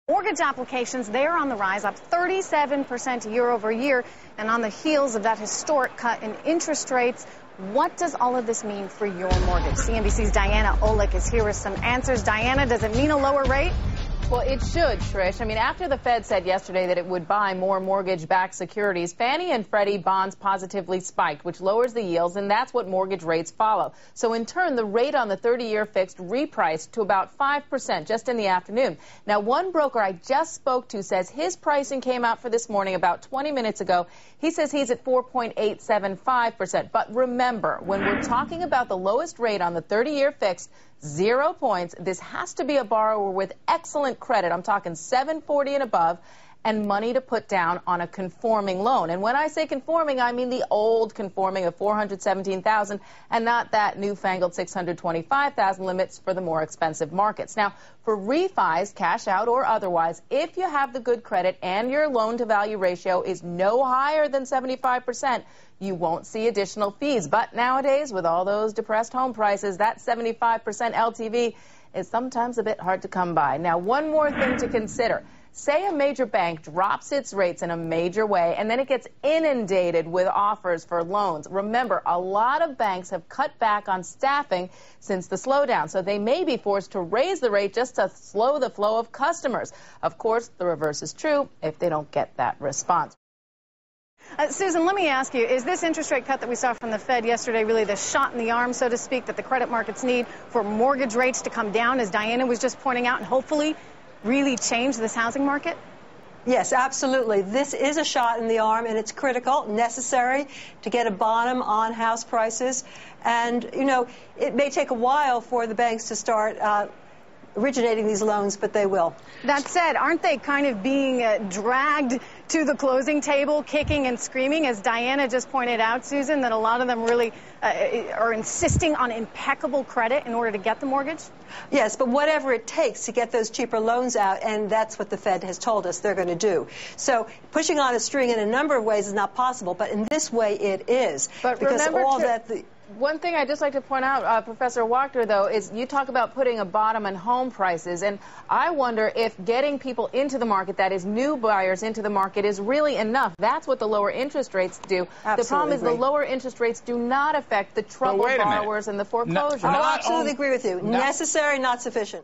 Mortgage applications, they are on the rise, up 37% year over year. And on the heels of that historic cut in interest rates, what does all of this mean for your mortgage? CNBC's Diana Olick is here with some answers. Diana, does it mean a lower rate? Well, it should, Trish. I mean, after the Fed said yesterday that it would buy more mortgage-backed securities, Fannie and Freddie bonds positively spiked, which lowers the yields, and that's what mortgage rates follow. So in turn, the rate on the 30-year fixed repriced to about 5% just in the afternoon. Now, one broker I just spoke to says his pricing came out for this morning about 20 minutes ago. He says he's at 4.875%. But remember, when we're talking about the lowest rate on the 30-year fixed, 0 points, this has to be a borrower with excellent credit. I'm talking 740 and above, and money to put down on a conforming loan. And when I say conforming, I mean the old conforming of $417,000 and not that newfangled $625,000 limits for the more expensive markets. Now, for refis, cash out or otherwise, if you have the good credit and your loan-to-value ratio is no higher than 75%, you won't see additional fees. But nowadays, with all those depressed home prices, that 75% LTV is sometimes a bit hard to come by. Now, one more thing to consider. Say a major bank drops its rates in a major way, and then it gets inundated with offers for loans. Remember, a lot of banks have cut back on staffing since the slowdown, so they may be forced to raise the rate just to slow the flow of customers. Of course, the reverse is true if they don't get that response. Susan, let me ask you, is this interest rate cut that we saw from the Fed yesterday really the shot in the arm, so to speak, that the credit markets need for mortgage rates to come down, as Diana was just pointing out, and hopefully really change this housing market? Yes, absolutely. This is a shot in the arm, and it's critical, necessary to get a bottom on house prices. And, you know, it may take a while for the banks to start originating these loans, but they will. That said, aren't they kind of being dragged to the closing table, kicking and screaming, as Diana just pointed out, Susan, that a lot of them really are insisting on impeccable credit in order to get the mortgage? Yes, but whatever it takes to get those cheaper loans out, and that's what the Fed has told us they're going to do. So pushing on a string in a number of ways is not possible, but in this way it is. But because remember, one thing I'd just like to point out, Professor Wachter, though, is you talk about putting a bottom on home prices, and I wonder if getting people into the market, that is new buyers into the market, is really enough. That's what the lower interest rates do. Absolutely the problem is the lower interest rates do not affect the troubled borrowers and the foreclosures. I absolutely agree with you. Necessary, not sufficient.